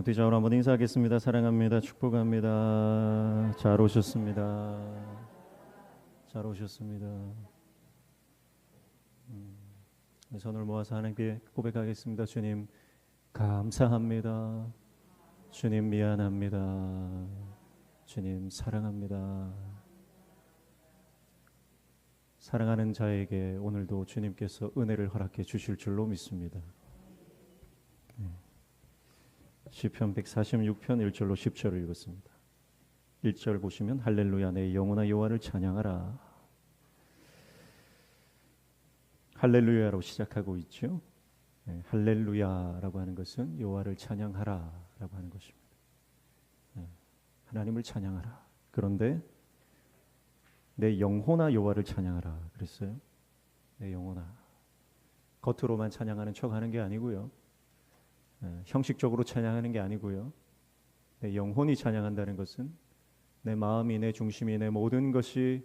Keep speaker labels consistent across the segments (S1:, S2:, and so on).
S1: 함께자으로 한번 인사하겠습니다. 사랑합니다. 축복합니다. 잘 오셨습니다. 잘 오셨습니다. 손을 모아서 하나님께 고백하겠습니다. 주님 감사합니다. 주님 미안합니다. 주님 사랑합니다. 사랑하는 자에게 오늘도 주님께서 은혜를 허락해 주실 줄로 믿습니다. 시편 146편 1절로 10절을 읽었습니다. 1절 보시면 할렐루야 내 영혼아 여호와를 찬양하라. 할렐루야로 시작하고 있죠. 할렐루야라고 하는 것은 여호와를 찬양하라라고 하는 것입니다. 하나님을 찬양하라. 그런데 내 영혼아 여호와를 찬양하라 그랬어요. 내 영혼아. 겉으로만 찬양하는 척하는 게 아니고요. 형식적으로 찬양하는 게 아니고요. 내 영혼이 찬양한다는 것은 내 마음이, 내 중심이, 내 모든 것이,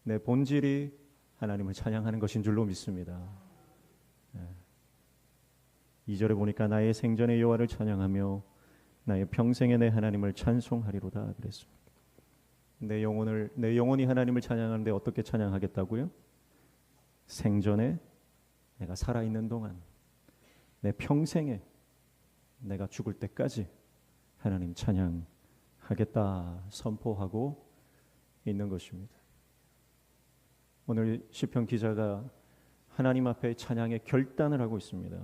S1: 내 본질이 하나님을 찬양하는 것인 줄로 믿습니다. 2절에 보니까 나의 생전의 여호와를 찬양하며 나의 평생에 내 하나님을 찬송하리로다 그랬습니다. 내 영혼이 하나님을 찬양하는데 어떻게 찬양하겠다고요? 생전에 내가 살아있는 동안, 내 평생에 내가 죽을 때까지 하나님 찬양하겠다 선포하고 있는 것입니다. 오늘 시편 기자가 하나님 앞에 찬양의 결단을 하고 있습니다.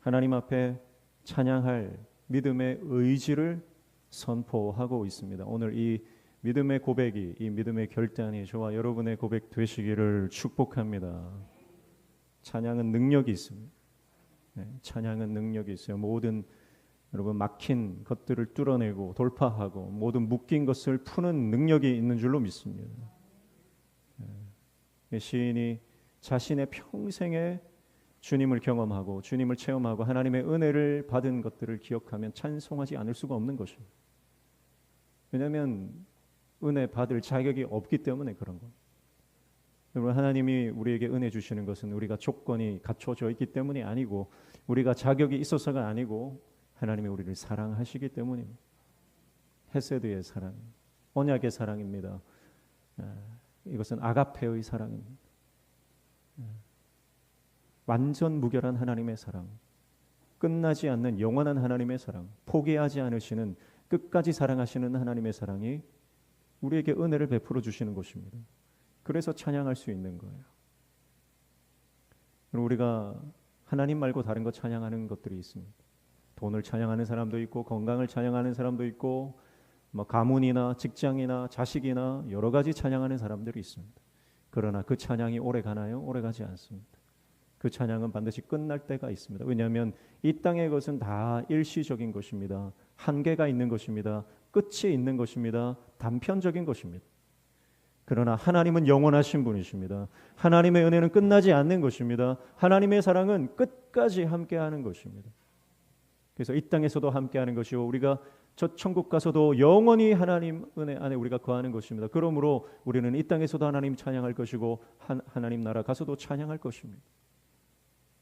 S1: 하나님 앞에 찬양할 믿음의 의지를 선포하고 있습니다. 오늘 이 믿음의 고백이, 이 믿음의 결단이 저와 여러분의 고백 되시기를 축복합니다. 찬양은 능력이 있습니다. 찬양은 능력이 있어요. 모든 여러분 막힌 것들을 뚫어내고 돌파하고 모든 묶인 것을 푸는 능력이 있는 줄로 믿습니다. 시인이 자신의 평생에 주님을 경험하고 주님을 체험하고 하나님의 은혜를 받은 것들을 기억하면 찬송하지 않을 수가 없는 것입니다. 왜냐하면 은혜 받을 자격이 없기 때문에 그런 겁니다. 여러분, 하나님이 우리에게 은혜 주시는 것은 우리가 조건이 갖춰져 있기 때문이 아니고 우리가 자격이 있어서가 아니고 하나님이 우리를 사랑하시기 때문입니다. 헤세드의 사랑, 언약의 사랑입니다. 이것은 아가페의 사랑입니다. 완전 무결한 하나님의 사랑, 끝나지 않는 영원한 하나님의 사랑, 포기하지 않으시는 끝까지 사랑하시는 하나님의 사랑이 우리에게 은혜를 베풀어 주시는 것입니다. 그래서 찬양할 수 있는 거예요. 우리가 하나님 말고 다른 거 찬양하는 것들이 있습니다. 돈을 찬양하는 사람도 있고 건강을 찬양하는 사람도 있고 가문이나 직장이나 자식이나 여러 가지 찬양하는 사람들이 있습니다. 그러나 그 찬양이 오래 가나요? 오래 가지 않습니다. 그 찬양은 반드시 끝날 때가 있습니다. 왜냐하면 이 땅의 것은 다 일시적인 것입니다. 한계가 있는 것입니다. 끝이 있는 것입니다. 단편적인 것입니다. 그러나 하나님은 영원하신 분이십니다. 하나님의 은혜는 끝나지 않는 것입니다. 하나님의 사랑은 끝까지 함께하는 것입니다. 그래서 이 땅에서도 함께하는 것이고 우리가 저 천국 가서도 영원히 하나님 은혜 안에 우리가 거하는 것입니다. 그러므로 우리는 이 땅에서도 하나님 찬양할 것이고 하나님 나라 가서도 찬양할 것입니다.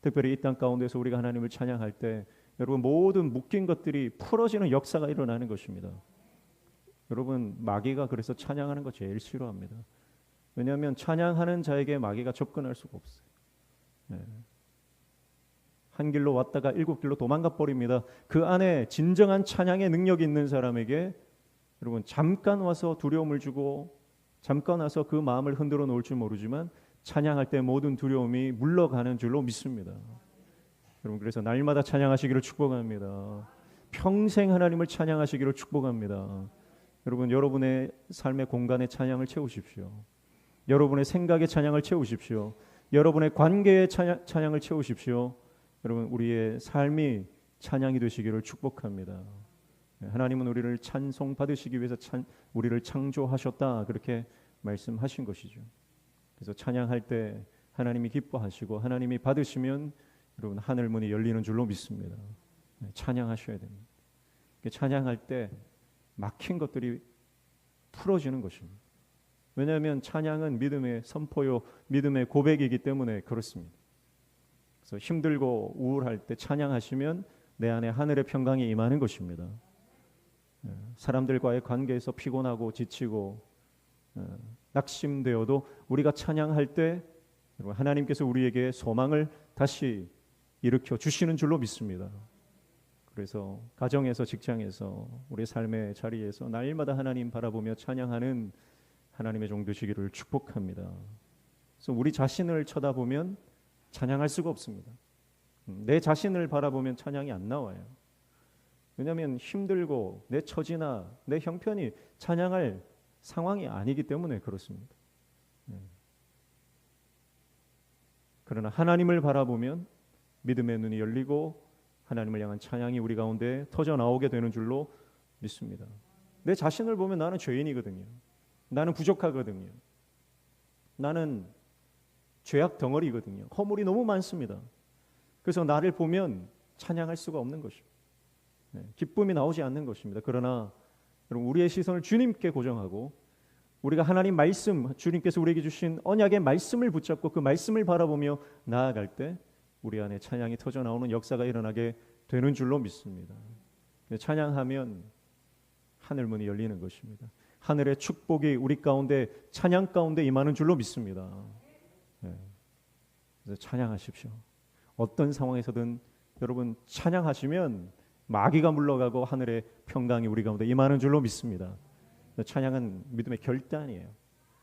S1: 특별히 이 땅 가운데서 우리가 하나님을 찬양할 때 여러분 모든 묶인 것들이 풀어지는 역사가 일어나는 것입니다. 여러분 마귀가 그래서 찬양하는 거 제일 싫어합니다. 왜냐하면 찬양하는 자에게 마귀가 접근할 수가 없어요. 한 길로 왔다가 7길로 도망가 버립니다. 그 안에 진정한 찬양의 능력이 있는 사람에게 여러분 잠깐 와서 두려움을 주고 잠깐 와서 그 마음을 흔들어 놓을 줄 모르지만 찬양할 때 모든 두려움이 물러가는 줄로 믿습니다. 여러분 그래서 날마다 찬양하시기를 축복합니다. 평생 하나님을 찬양하시기를 축복합니다. 여러분 여러분의 삶의 공간에 찬양을 채우십시오. 여러분의 생각에 찬양을 채우십시오. 여러분의 관계에 찬양을 채우십시오. 여러분 우리의 삶이 찬양이 되시기를 축복합니다. 하나님은 우리를 찬송 받으시기 위해서 우리를 창조하셨다 그렇게 말씀하신 것이죠. 그래서 찬양할 때 하나님이 기뻐하시고 하나님이 받으시면 여러분 하늘 문이 열리는 줄로 믿습니다. 찬양하셔야 됩니다. 찬양할 때 막힌 것들이 풀어지는 것입니다. 왜냐하면 찬양은 믿음의 선포요 믿음의 고백이기 때문에 그렇습니다. 그래서 힘들고 우울할 때 찬양하시면 내 안에 하늘의 평강이 임하는 것입니다. 사람들과의 관계에서 피곤하고 지치고 낙심되어도 우리가 찬양할 때 하나님께서 우리에게 소망을 다시 일으켜 주시는 줄로 믿습니다. 그래서 가정에서, 직장에서, 우리 삶의 자리에서 날마다 하나님 바라보며 찬양하는 하나님의 종 되시기를 축복합니다. 그래서 우리 자신을 쳐다보면 찬양할 수가 없습니다. 내 자신을 바라보면 찬양이 안 나와요. 왜냐하면 힘들고 내 처지나 내 형편이 찬양할 상황이 아니기 때문에 그렇습니다. 그러나 하나님을 바라보면 믿음의 눈이 열리고 하나님을 향한 찬양이 우리 가운데 터져 나오게 되는 줄로 믿습니다. 내 자신을 보면 나는 죄인이거든요. 나는 부족하거든요. 나는 죄악 덩어리거든요. 허물이 너무 많습니다. 그래서 나를 보면 찬양할 수가 없는 것입니다. 기쁨이 나오지 않는 것입니다. 그러나 여러분, 우리의 시선을 주님께 고정하고 우리가 하나님 말씀, 주님께서 우리에게 주신 언약의 말씀을 붙잡고 그 말씀을 바라보며 나아갈 때 우리 안에 찬양이 터져 나오는 역사가 일어나게 되는 줄로 믿습니다. 찬양하면 하늘 문이 열리는 것입니다. 하늘의 축복이 우리 가운데, 찬양 가운데 임하는 줄로 믿습니다. 그래서 찬양하십시오. 어떤 상황에서든 여러분 찬양하시면 마귀가 물러가고 하늘의 평강이 우리 가운데 임하는 줄로 믿습니다. 찬양은 믿음의 결단이에요.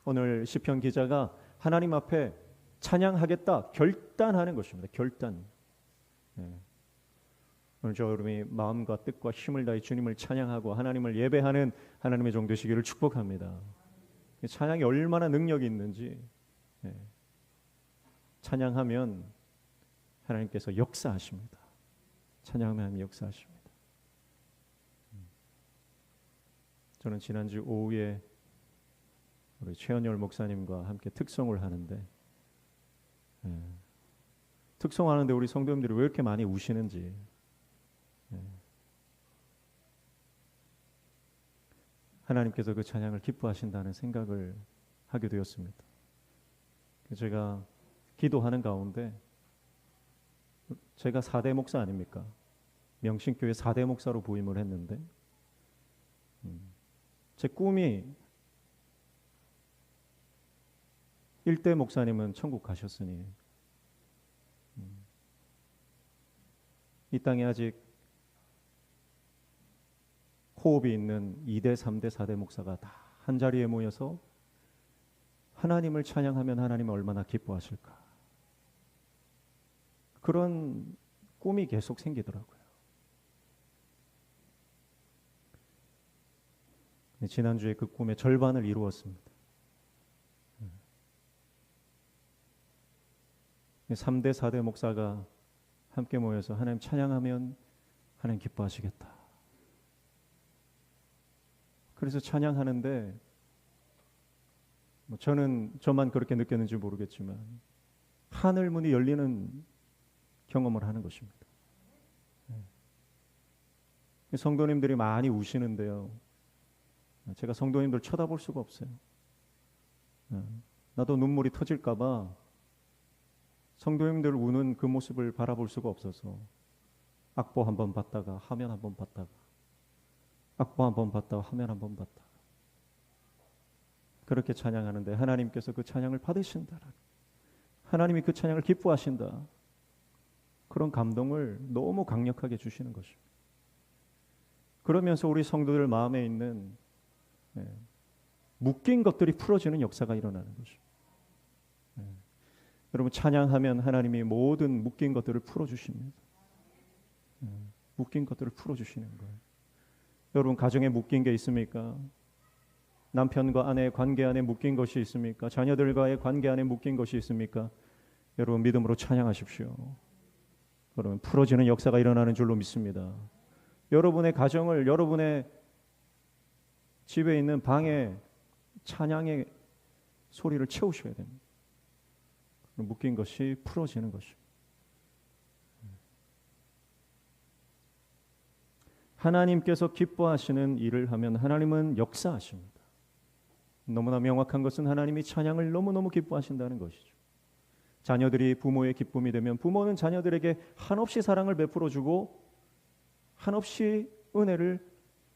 S1: 오늘 시편 기자가 하나님 앞에 찬양하겠다 결단하는 것입니다. 결단. 오늘 저 여러분이 마음과 뜻과 힘을 다해 주님을 찬양하고 하나님을 예배하는 하나님의 종 되시기를 축복합니다. 찬양이 얼마나 능력이 있는지, 찬양하면 하나님께서 역사하십니다. 찬양하면 하나님 역사하십니다. 저는 지난주 오후에 우리 최현열 목사님과 함께 특송을 하는데, 특송하는데 우리 성도님들이 왜 이렇게 많이 우시는지, 하나님께서 그 찬양을 기뻐하신다는 생각을 하게 되었습니다. 제가 기도하는 가운데, 제가 4대 목사 아닙니까? 명신교회 4대 목사로 부임을 했는데 제 꿈이 1대 목사님은 천국 가셨으니 이 땅에 아직 호흡이 있는 2대, 3대, 4대 목사가 다 한 자리에 모여서 하나님을 찬양하면 하나님이 얼마나 기뻐하실까, 그런 꿈이 계속 생기더라고요. 지난주에 그 꿈의 절반을 이루었습니다. 3대, 4대 목사가 함께 모여서 하나님 찬양하면 하나님 기뻐하시겠다. 그래서 찬양하는데 저만 그렇게 느꼈는지 모르겠지만 하늘 문이 열리는 경험을 하는 것입니다. 성도님들이 많이 우시는데요, 제가 성도님들 쳐다볼 수가 없어요. 나도 눈물이 터질까 봐 성도님들 우는 그 모습을 바라볼 수가 없어서 악보 한번 봤다가 화면 한번 봤다가 악보 한번 봤다가 화면 한번 봤다가 그렇게 찬양하는데 하나님께서 그 찬양을 받으신다, 하나님이 그 찬양을 기뻐하신다, 그런 감동을 너무 강력하게 주시는 것입니다. 그러면서 우리 성도들 마음에 있는 묶인 것들이 풀어지는 역사가 일어나는 것입니다. 여러분, 찬양하면 하나님이 모든 묶인 것들을 풀어주십니다. 묶인 것들을 풀어주시는 거예요. 여러분, 가정에 묶인 게 있습니까? 남편과 아내의 관계 안에 묶인 것이 있습니까? 자녀들과의 관계 안에 묶인 것이 있습니까? 여러분, 믿음으로 찬양하십시오. 여러분, 풀어지는 역사가 일어나는 줄로 믿습니다. 여러분의 가정을, 여러분의 집에 있는 방에 찬양의 소리를 채우셔야 됩니다. 묶인 것이 풀어지는 것입니다. 하나님께서 기뻐하시는 일을 하면 하나님은 역사하십니다. 너무나 명확한 것은 하나님이 찬양을 너무너무 기뻐하신다는 것이죠. 자녀들이 부모의 기쁨이 되면 부모는 자녀들에게 한없이 사랑을 베풀어주고 한없이 은혜를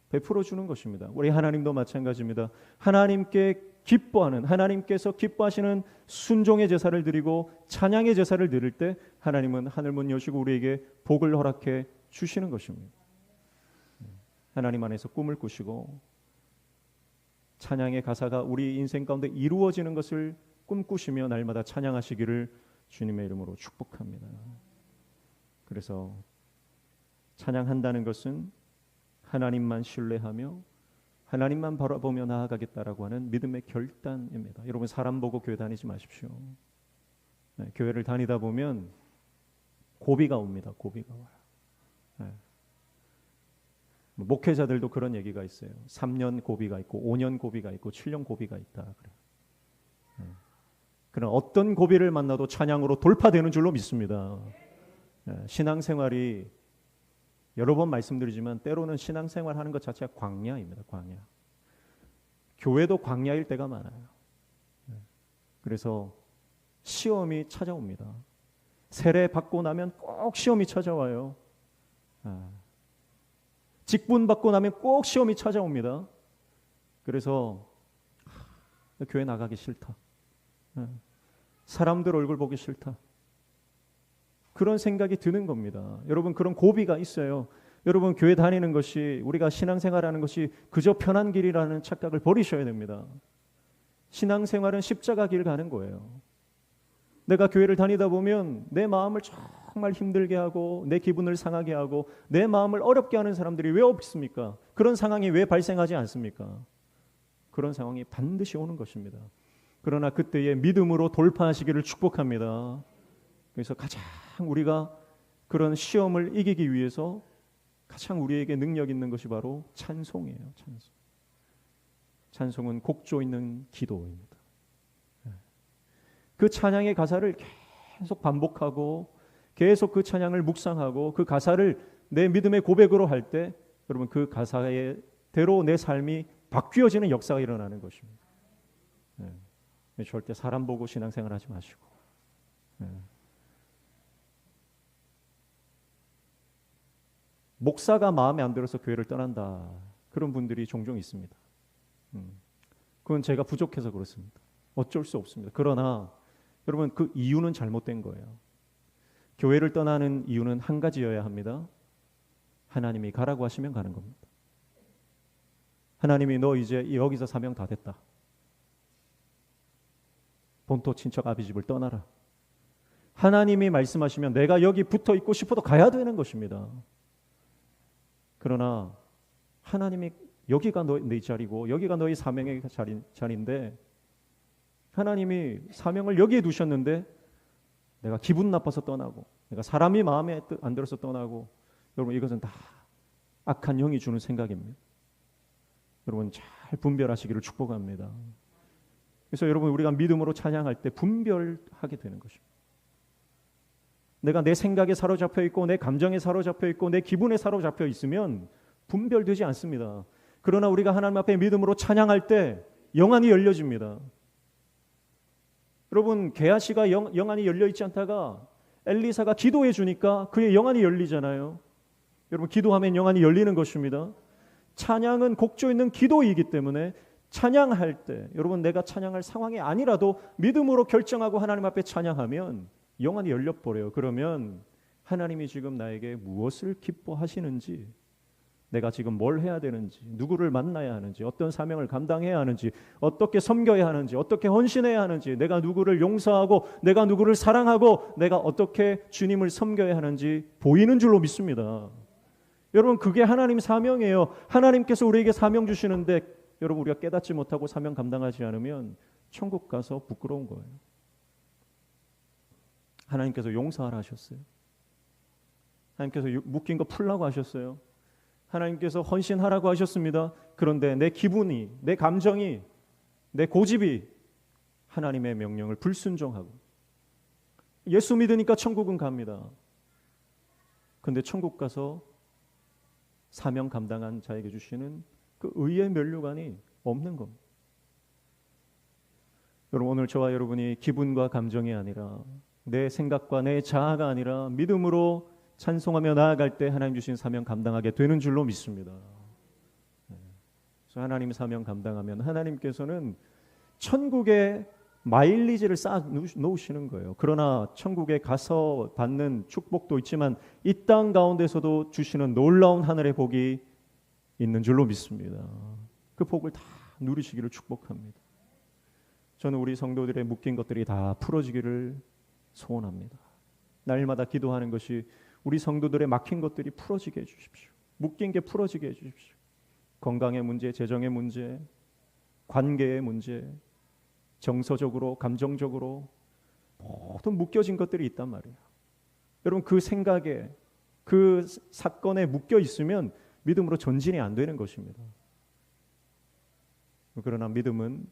S1: 베풀어 주는 것입니다. 우리 하나님도 마찬가지입니다. 하나님께 기뻐하는, 하나님께서 기뻐하시는 순종의 제사를 드리고 찬양의 제사를 드릴 때 하나님은 하늘문 여시고 우리에게 복을 허락해 주시는 것입니다. 하나님 안에서 꿈을 꾸시고 찬양의 가사가 우리 인생 가운데 이루어지는 것을 꿈꾸시며 날마다 찬양하시기를 주님의 이름으로 축복합니다. 그래서 찬양한다는 것은 하나님만 신뢰하며 하나님만 바라보며 나아가겠다라고 하는 믿음의 결단입니다. 여러분, 사람 보고 교회 다니지 마십시오. 네, 교회를 다니다 보면 고비가 옵니다. 고비가 와요. 네. 목회자들도 그런 얘기가 있어요. 3년 고비가 있고 5년 고비가 있고 7년 고비가 있다. 그래요. 네. 그런 어떤 고비를 만나도 찬양으로 돌파되는 줄로 믿습니다. 네. 신앙생활이 여러 번 말씀드리지만 때로는 신앙생활 하는 것 자체가 광야입니다. 광야. 교회도 광야일 때가 많아요. 그래서 시험이 찾아옵니다. 세례 받고 나면 꼭 시험이 찾아와요. 직분 받고 나면 꼭 시험이 찾아옵니다. 그래서 교회 나가기 싫다. 사람들 얼굴 보기 싫다. 그런 생각이 드는 겁니다. 여러분, 그런 고비가 있어요. 여러분, 교회 다니는 것이, 우리가 신앙생활하는 것이 그저 편한 길이라는 착각을 버리셔야 됩니다. 신앙생활은 십자가 길 가는 거예요. 내가 교회를 다니다 보면 내 마음을 정말 힘들게 하고 내 기분을 상하게 하고 내 마음을 어렵게 하는 사람들이 왜 없습니까? 그런 상황이 왜 발생하지 않습니까? 그런 상황이 반드시 오는 것입니다. 그러나 그때에 믿음으로 돌파하시기를 축복합니다. 그래서 가장 우리가 그런 시험을 이기기 위해서 가장 우리에게 능력 있는 것이 바로 찬송이에요. 찬송. 찬송은 곡조 있는 기도입니다. 그 찬양의 가사를 계속 반복하고 계속 그 찬양을 묵상하고 그 가사를 내 믿음의 고백으로 할 때 여러분, 그 가사의 대로 내 삶이 바뀌어지는 역사가 일어나는 것입니다. 절대 사람 보고 신앙생활 하지 마시고. 목사가 마음에 안 들어서 교회를 떠난다. 그런 분들이 종종 있습니다. 그건 제가 부족해서 그렇습니다. 어쩔 수 없습니다. 그러나 여러분, 그 이유는 잘못된 거예요. 교회를 떠나는 이유는 한 가지여야 합니다. 하나님이 가라고 하시면 가는 겁니다. 하나님이 너 이제 여기서 사명 다 됐다. 본토 친척 아비 집을 떠나라. 하나님이 말씀하시면 내가 여기 붙어 있고 싶어도 가야 되는 것입니다. 그러나 하나님이 여기가 네 자리고 여기가 너희 사명의 자리인데 하나님이 사명을 여기에 두셨는데 내가 기분 나빠서 떠나고 내가 사람이 마음에 안 들어서 떠나고, 여러분, 이것은 다 악한 영이 주는 생각입니다. 여러분, 잘 분별하시기를 축복합니다. 그래서 여러분, 우리가 믿음으로 찬양할 때 분별하게 되는 것입니다. 내가 내 생각에 사로잡혀 있고 내 감정에 사로잡혀 있고 내 기분에 사로잡혀 있으면 분별되지 않습니다. 그러나 우리가 하나님 앞에 믿음으로 찬양할 때 영안이 열려집니다. 여러분, 게하시가 영안이 열려있지 않다가 엘리사가 기도해 주니까 그의 영안이 열리잖아요. 여러분, 기도하면 영안이 열리는 것입니다. 찬양은 곡조 있는 기도이기 때문에 찬양할 때 여러분, 내가 찬양할 상황이 아니라도 믿음으로 결정하고 하나님 앞에 찬양하면 영안이 열려버려요. 그러면 하나님이 지금 나에게 무엇을 기뻐하시는지, 내가 지금 뭘 해야 되는지, 누구를 만나야 하는지, 어떤 사명을 감당해야 하는지, 어떻게 섬겨야 하는지, 어떻게 헌신해야 하는지, 내가 누구를 용서하고 내가 누구를 사랑하고 내가 어떻게 주님을 섬겨야 하는지 보이는 줄로 믿습니다. 여러분, 그게 하나님 사명이에요. 하나님께서 우리에게 사명 주시는데 여러분, 우리가 깨닫지 못하고 사명 감당하지 않으면 천국 가서 부끄러운 거예요. 하나님께서 용서하라 하셨어요. 하나님께서 묶인 거 풀라고 하셨어요. 하나님께서 헌신하라고 하셨습니다. 그런데 내 기분이, 내 감정이, 내 고집이 하나님의 명령을 불순종하고 예수 믿으니까 천국은 갑니다. 그런데 천국 가서 사명 감당한 자에게 주시는 그 의의 면류관이 없는 겁니다. 여러분, 오늘 저와 여러분이 기분과 감정이 아니라 내 생각과 내 자아가 아니라 믿음으로 찬송하며 나아갈 때 하나님 주신 사명 감당하게 되는 줄로 믿습니다. 그래서 하나님 사명 감당하면 하나님께서는 천국에 마일리지를 쌓아 놓으시는 거예요. 그러나 천국에 가서 받는 축복도 있지만 이 땅 가운데서도 주시는 놀라운 하늘의 복이 있는 줄로 믿습니다. 그 복을 다 누리시기를 축복합니다. 저는 우리 성도들의 묶인 것들이 다 풀어지기를 소원합니다. 날마다 기도하는 것이 우리 성도들의 막힌 것들이 풀어지게 해주십시오. 묶인 게 풀어지게 해주십시오. 건강의 문제, 재정의 문제, 관계의 문제, 정서적으로, 감정적으로 모든 묶여진 것들이 있단 말이에요. 여러분 그 생각에, 그 사건에 묶여 있으면 믿음으로 전진이 안 되는 것입니다. 그러나 믿음은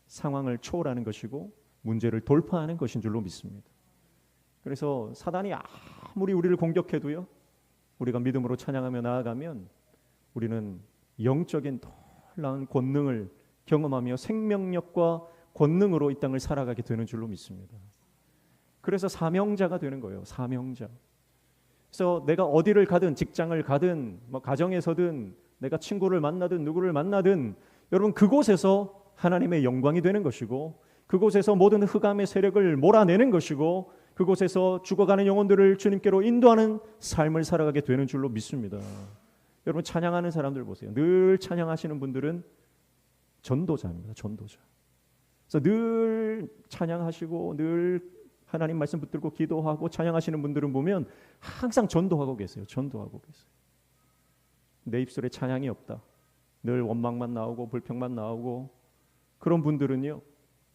S1: 상황을 초월하는 것이고 문제를 돌파하는 것인 줄로 믿습니다. 그래서 사단이 아무리 우리를 공격해도요, 우리가 믿음으로 찬양하며 나아가면 우리는 영적인 놀라운 권능을 경험하며 생명력과 권능으로 이 땅을 살아가게 되는 줄로 믿습니다. 그래서 사명자가 되는 거예요. 사명자. 그래서 내가 어디를 가든, 직장을 가든, 가정에서든, 내가 친구를 만나든 누구를 만나든, 여러분 그곳에서 하나님의 영광이 되는 것이고, 그곳에서 모든 흑암의 세력을 몰아내는 것이고, 그곳에서 죽어가는 영혼들을 주님께로 인도하는 삶을 살아가게 되는 줄로 믿습니다. 여러분 찬양하는 사람들 보세요. 늘 찬양하시는 분들은 전도자입니다. 전도자. 그래서 늘 찬양하시고 늘 하나님 말씀 붙들고 기도하고 찬양하시는 분들은 보면 항상 전도하고 계세요. 전도하고 계세요. 내 입술에 찬양이 없다. 늘 원망만 나오고 불평만 나오고 그런 분들은요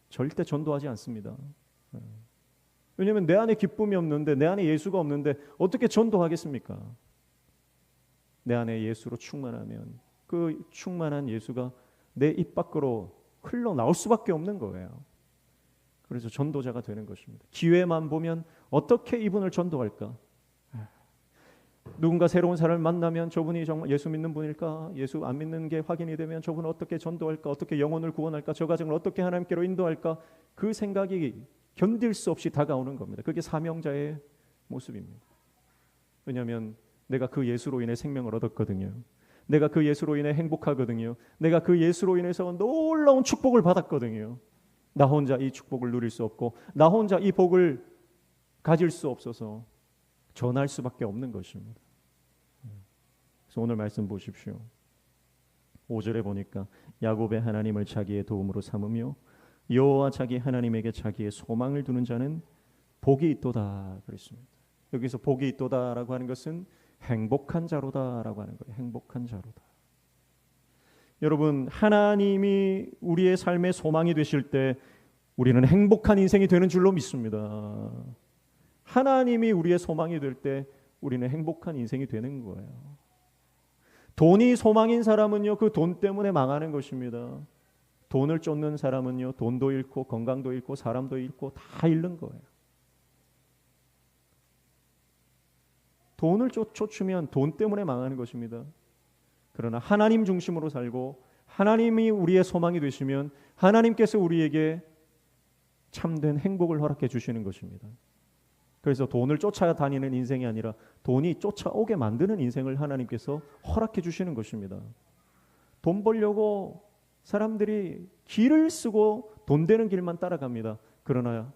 S1: 절대 전도하지 않습니다. 왜냐하면 내 안에 기쁨이 없는데, 내 안에 예수가 없는데 어떻게 전도하겠습니까? 내 안에 예수로 충만하면 그 충만한 예수가 내 입 밖으로 흘러나올 수밖에 없는 거예요. 그래서 전도자가 되는 것입니다. 기회만 보면 어떻게 이분을 전도할까? 누군가 새로운 사람을 만나면 저분이 정말 예수 믿는 분일까? 예수 안 믿는 게 확인이 되면 저분을 어떻게 전도할까? 어떻게 영혼을 구원할까? 저 가정을 어떻게 하나님께로 인도할까? 그 생각이 견딜 수 없이 다가오는 겁니다. 그게 사명자의 모습입니다. 왜냐하면 내가 그 예수로 인해 생명을 얻었거든요. 내가 그 예수로 인해 행복하거든요. 내가 그 예수로 인해서 놀라운 축복을 받았거든요. 나 혼자 이 축복을 누릴 수 없고 나 혼자 이 복을 가질 수 없어서 전할 수밖에 없는 것입니다. 그래서 오늘 말씀 보십시오. 5절에 보니까 야곱의 하나님을 자기의 도움으로 삼으며 여호와 자기 하나님에게 자기의 소망을 두는 자는 복이 있도다 그랬습니다. 여기서 복이 있도다라고 하는 것은 행복한 자로다라고 하는 거예요. 행복한 자로다. 여러분 하나님이 우리의 삶의 소망이 되실 때 우리는 행복한 인생이 되는 줄로 믿습니다. 하나님이 우리의 소망이 될 때 우리는 행복한 인생이 되는 거예요. 돈이 소망인 사람은요 그 돈 때문에 망하는 것입니다. 돈을 쫓는 사람은요 돈도 잃고 건강도 잃고 사람도 잃고 다 잃는 거예요. 돈을 쫓으면 돈 때문에 망하는 것입니다. 그러나 하나님 중심으로 살고 하나님이 우리의 소망이 되시면 하나님께서 우리에게 참된 행복을 허락해 주시는 것입니다. 그래서 돈을 쫓아다니는 인생이 아니라 돈이 쫓아오게 만드는 인생을 하나님께서 허락해 주시는 것입니다. 돈 벌려고 사람들이 길을 쓰고 돈 되는 길만 따라갑니다. 그러나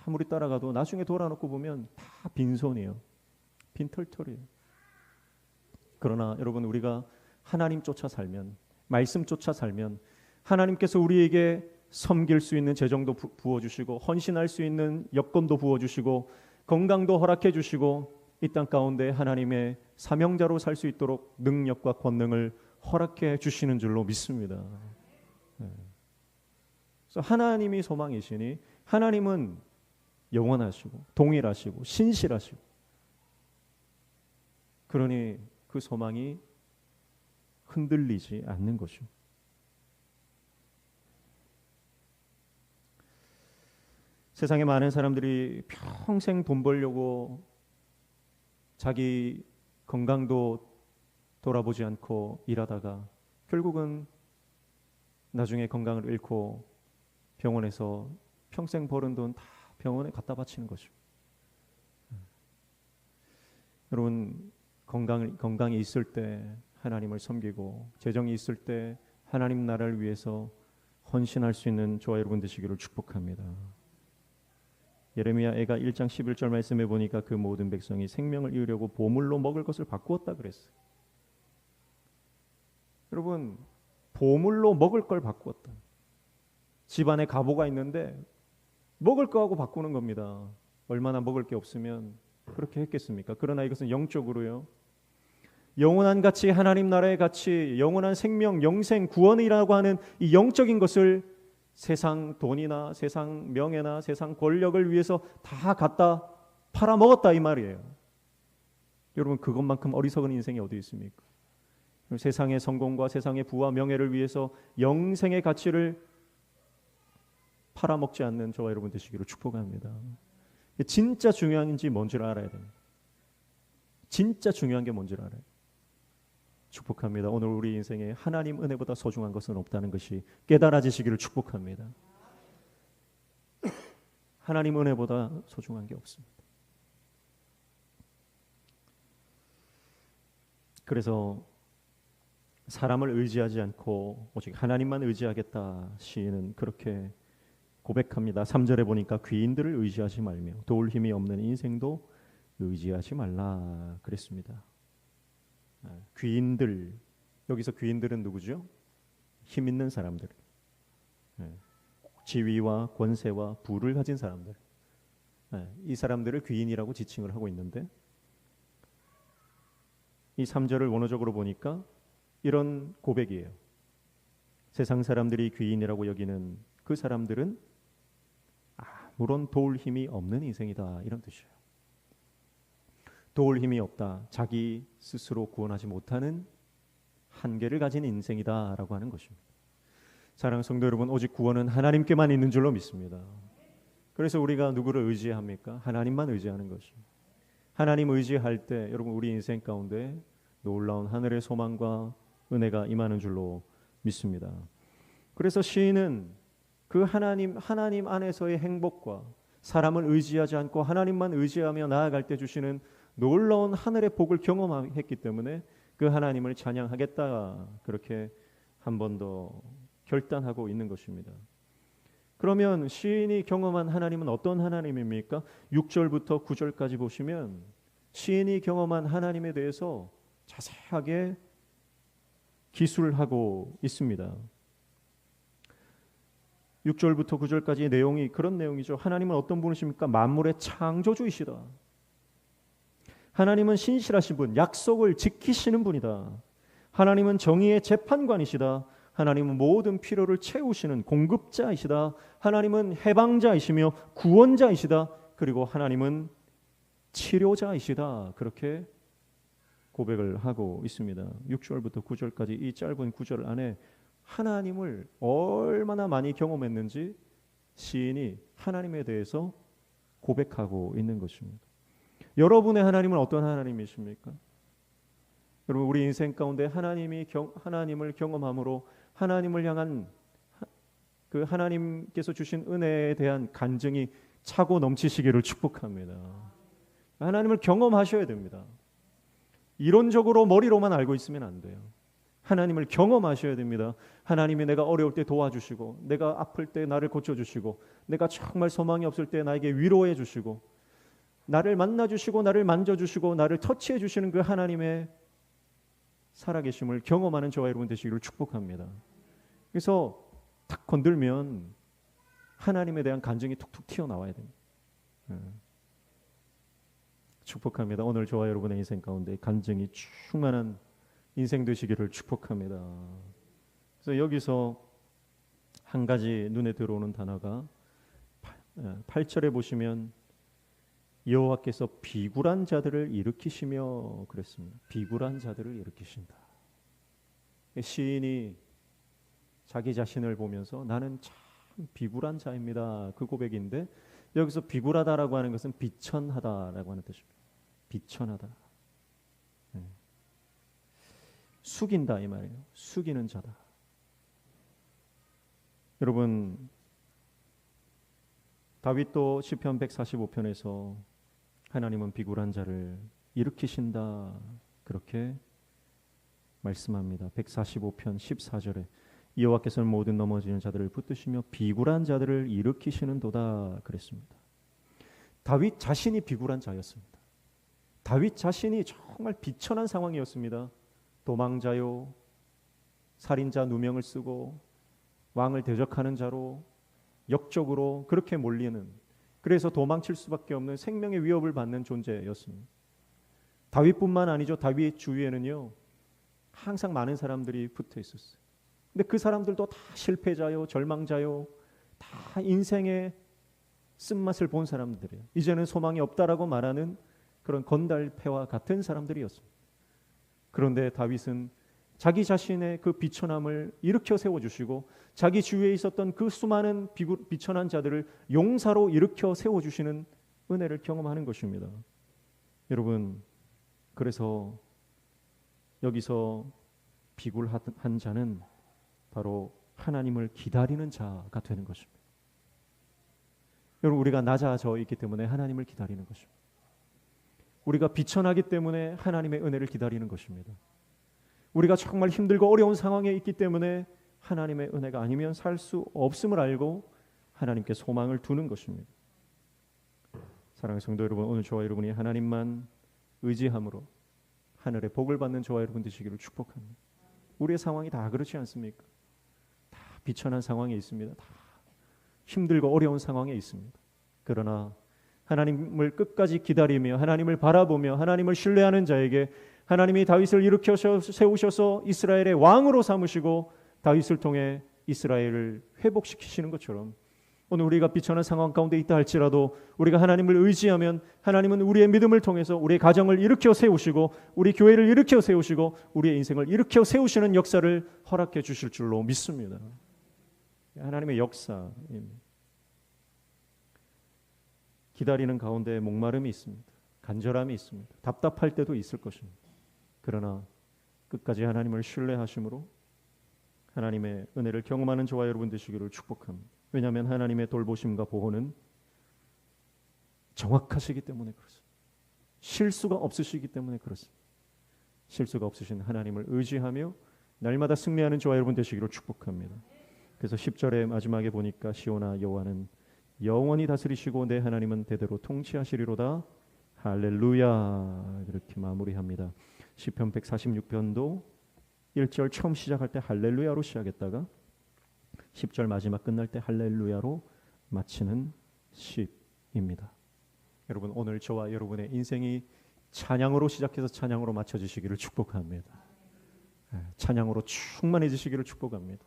S1: 아무리 따라가도 나중에 돌아놓고 보면 다 빈손이에요. 빈털털이에요. 그러나 여러분 우리가 하나님 쫓아 살면, 말씀 쫓아 살면 하나님께서 우리에게 섬길 수 있는 재정도 부어주시고 헌신할 수 있는 여건도 부어주시고 건강도 허락해 주시고 이 땅 가운데 하나님의 사명자로 살 수 있도록 능력과 권능을 허락해 주시는 줄로 믿습니다. 그래서 하나님이 소망이시니 하나님은 영원하시고 동일하시고 신실하시고 그러니 그 소망이 흔들리지 않는 것이죠. 세상에 많은 사람들이 평생 돈 벌려고 자기 건강도 돌아보지 않고 일하다가 결국은 나중에 건강을 잃고 병원에서 평생 벌은 돈 다 병원에 갖다 바치는 것이죠. 여러분 건강이 있을 때 하나님을 섬기고 재정이 있을 때 하나님 나라를 위해서 헌신할 수 있는 저와 여러분 되시기를 축복합니다. 예레미야가 1장 11절 말씀에 보니까 그 모든 백성이 생명을 이으려고 보물로 먹을 것을 바꾸었다 그랬어요. 여러분, 보물로 먹을 걸 바꾸었다. 집안에 가보가 있는데 먹을 거하고 바꾸는 겁니다. 얼마나 먹을 게 없으면 그렇게 했겠습니까? 그러나 이것은 영적으로요, 영원한 가치, 하나님 나라의 가치, 영원한 생명, 영생, 구원이라고 하는 이 영적인 것을 세상 돈이나 세상 명예나 세상 권력을 위해서 다 갖다 팔아먹었다 이 말이에요. 여러분, 그것만큼 어리석은 인생이 어디 있습니까? 세상의 성공과 세상의 부와 명예를 위해서 영생의 가치를 팔아먹지 않는 저와 여러분 되시기를 축복합니다. 진짜 중요한지 뭔지를 알아야 됩니다. 진짜 중요한 게 뭔지를 알아요. 축복합니다. 오늘 우리 인생에 하나님 은혜보다 소중한 것은 없다는 것이 깨달아지시기를 축복합니다. 하나님 은혜보다 소중한 게 없습니다. 그래서 사람을 의지하지 않고 오직 하나님만 의지하겠다 시인은 그렇게 고백합니다. 3절에 보니까 귀인들을 의지하지 말며 도울 힘이 없는 인생도 의지하지 말라 그랬습니다. 귀인들, 여기서 귀인들은 누구죠? 힘 있는 사람들, 지위와 권세와 부를 가진 사람들, 이 사람들을 귀인이라고 지칭을 하고 있는데, 이 3절을 원어적으로 보니까 이런 고백이에요. 세상 사람들이 귀인이라고 여기는 그 사람들은 아무런 도울 힘이 없는 인생이다, 이런 뜻이에요. 도울 힘이 없다, 자기 스스로 구원하지 못하는 한계를 가진 인생이다라고 하는 것입니다. 사랑하는 성도 여러분, 오직 구원은 하나님께만 있는 줄로 믿습니다. 그래서 우리가 누구를 의지합니까? 하나님만 의지하는 것입니다. 하나님 의지할 때 여러분, 우리 인생 가운데 놀라운 하늘의 소망과 은혜가 임하는 줄로 믿습니다. 그래서 시인은 그 하나님 안에서의 행복과 사람을 의지하지 않고 하나님만 의지하며 나아갈 때 주시는 놀라운 하늘의 복을 경험했기 때문에 그 하나님을 찬양하겠다, 그렇게 한 번 더 결단하고 있는 것입니다. 그러면 시인이 경험한 하나님은 어떤 하나님입니까? 6절부터 9절까지 보시면 시인이 경험한 하나님에 대해서 자세하게 기술하고 있습니다. 6절부터 9절까지의 내용이 그런 내용이죠. 하나님은 어떤 분이십니까? 만물의 창조주이시다. 하나님은 신실하신 분, 약속을 지키시는 분이다. 하나님은 정의의 재판관이시다. 하나님은 모든 필요를 채우시는 공급자이시다. 하나님은 해방자이시며 구원자이시다. 그리고 하나님은 치료자이시다. 그렇게 고백을 하고 있습니다. 6절부터 9절까지 이 짧은 구절 안에 하나님을 얼마나 많이 경험했는지 시인이 하나님에 대해서 고백하고 있는 것입니다. 여러분의 하나님은 어떤 하나님이십니까? 여러분, 우리 인생 가운데 하나님을 경험함으로 하나님을 향한 그 하나님께서 주신 은혜에 대한 간증이 차고 넘치시기를 축복합니다. 하나님을 경험하셔야 됩니다. 이론적으로 머리로만 알고 있으면 안 돼요. 하나님을 경험하셔야 됩니다. 하나님이 내가 어려울 때 도와주시고, 내가 아플 때 나를 고쳐주시고, 내가 정말 소망이 없을 때 나에게 위로해 주시고, 나를 만나주시고 나를 만져주시고 나를 터치해 주시는 그 하나님의 살아계심을 경험하는 저와 여러분 되시기를 축복합니다. 그래서 탁 건들면 하나님에 대한 간증이 툭툭 튀어나와야 됩니다. 축복합니다. 오늘 저와 여러분의 인생 가운데 간증이 충만한 인생 되시기를 축복합니다. 그래서 여기서 한 가지 눈에 들어오는 단어가 8절에 보시면 여호와께서 비굴한 자들을 일으키시며 그랬습니다. 비굴한 자들을 일으키신다. 시인이 자기 자신을 보면서 나는 참 비굴한 자입니다, 그 고백인데, 여기서 비굴하다라고 하는 것은 비천하다라고 하는 뜻입니다. 비천하다, 숙인다 이 말이에요. 숙이는 자다. 여러분, 다윗도 시편 145편에서 하나님은 비굴한 자를 일으키신다, 그렇게 말씀합니다. 145편 14절에 여호와께서는 모든 넘어지는 자들을 붙드시며 비굴한 자들을 일으키시는도다 그랬습니다. 다윗 자신이 비굴한 자였습니다. 다윗 자신이 정말 비천한 상황이었습니다. 도망자요, 살인자 누명을 쓰고 왕을 대적하는 자로 역적으로 그렇게 몰리는, 그래서 도망칠 수밖에 없는 생명의 위협을 받는 존재였습니다. 다윗뿐만 아니죠. 다윗 주위에는요 항상 많은 사람들이 붙어 있었어요. 근데 그 사람들도 다 실패자요, 절망자요, 다 인생의 쓴맛을 본 사람들이에요. 이제는 소망이 없다라고 말하는 그런 건달패와 같은 사람들이었습니다. 그런데 다윗은 자기 자신의 그 비천함을 일으켜 세워주시고 자기 주위에 있었던 그 수많은 비천한 자들을 용사로 일으켜 세워주시는 은혜를 경험하는 것입니다. 여러분, 그래서 여기서 비굴한 자는 바로 하나님을 기다리는 자가 되는 것입니다. 여러분, 우리가 낮아져 있기 때문에 하나님을 기다리는 것입니다. 우리가 비천하기 때문에 하나님의 은혜를 기다리는 것입니다. 우리가 정말 힘들고 어려운 상황에 있기 때문에 하나님의 은혜가 아니면 살 수 없음을 알고 하나님께 소망을 두는 것입니다. 사랑하는 성도 여러분, 오늘 저와 여러분이 하나님만 의지함으로 하늘의 복을 받는 저와 여러분 되시기를 축복합니다. 우리의 상황이 다 그렇지 않습니까? 다 비천한 상황에 있습니다. 다 힘들고 어려운 상황에 있습니다. 그러나 하나님을 끝까지 기다리며 하나님을 바라보며 하나님을 신뢰하는 자에게 하나님이 다윗을 일으켜 세우셔서 이스라엘의 왕으로 삼으시고 다윗을 통해 이스라엘을 회복시키시는 것처럼 오늘 우리가 비천한 상황 가운데 있다 할지라도 우리가 하나님을 의지하면 하나님은 우리의 믿음을 통해서 우리의 가정을 일으켜 세우시고 우리 교회를 일으켜 세우시고 우리의 인생을 일으켜 세우시는 역사를 허락해 주실 줄로 믿습니다. 하나님의 역사입니다. 기다리는 가운데 목마름이 있습니다. 간절함이 있습니다. 답답할 때도 있을 것입니다. 그러나 끝까지 하나님을 신뢰하심으로 하나님의 은혜를 경험하는 저와 여러분 되시기를 축복합니다. 왜냐하면 하나님의 돌보심과 보호는 정확하시기 때문에 그렇습니다. 실수가 없으시기 때문에 그렇습니다. 실수가 없으신 하나님을 의지하며 날마다 승리하는 저와 여러분 되시기를 축복합니다. 그래서 10절의 마지막에 보니까 시온아 여호와는 영원히 다스리시고 내 하나님은 대대로 통치하시리로다. 할렐루야. 이렇게 마무리합니다. 시편 146편도 1절 처음 시작할 때 할렐루야로 시작했다가 10절 마지막 끝날 때 할렐루야로 마치는 시입니다. 여러분, 오늘 저와 여러분의 인생이 찬양으로 시작해서 찬양으로 마쳐지시기를 축복합니다. 찬양으로 충만해지시기를 축복합니다.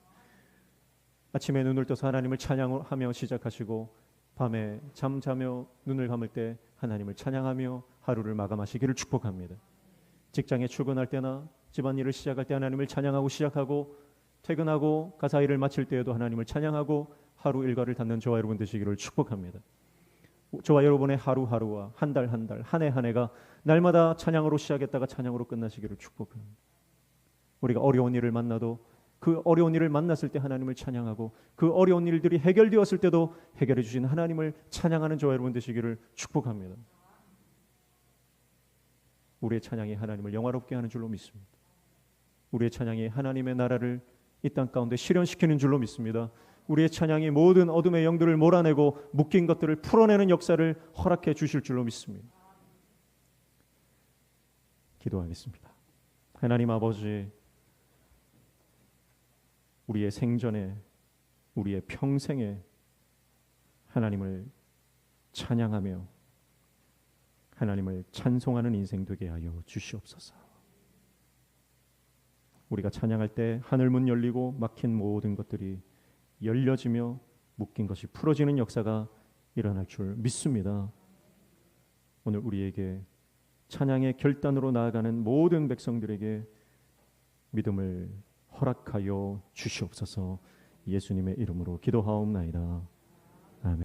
S1: 아침에 눈을 떠서 하나님을 찬양하며 시작하시고 밤에 잠자며 눈을 감을 때 하나님을 찬양하며 하루를 마감하시기를 축복합니다. 직장에 출근할 때나 집안일을 시작할 때 하나님을 찬양하고 시작하고 퇴근하고 가사 일을 마칠 때에도 하나님을 찬양하고 하루 일과를 닫는 저와 여러분 되시기를 축복합니다. 저와 여러분의 하루하루와 한 달 한 달, 한 해 한 해가 날마다 찬양으로 시작했다가 찬양으로 끝나시기를 축복합니다. 우리가 어려운 일을 만나도 그 어려운 일을 만났을 때 하나님을 찬양하고 그 어려운 일들이 해결되었을 때도 해결해 주신 하나님을 찬양하는 저와 여러분 되시기를 축복합니다. 우리의 찬양이 하나님을 영화롭게 하는 줄로 믿습니다. 우리의 찬양이 하나님의 나라를 이 땅 가운데 실현시키는 줄로 믿습니다. 우리의 찬양이 모든 어둠의 영들을 몰아내고 묶인 것들을 풀어내는 역사를 허락해 주실 줄로 믿습니다. 기도하겠습니다. 하나님 아버지, 우리의 생전에 우리의 평생에 하나님을 찬양하며 하나님을 찬송하는 인생 되게 하여 주시옵소서. 우리가 찬양할 때 하늘문 열리고 막힌 모든 것들이 열려지며 묶인 것이 풀어지는 역사가 일어날 줄 믿습니다. 오늘 우리에게 찬양의 결단으로 나아가는 모든 백성들에게 믿음을 허락하여 주시옵소서. 예수님의 이름으로 기도하옵나이다.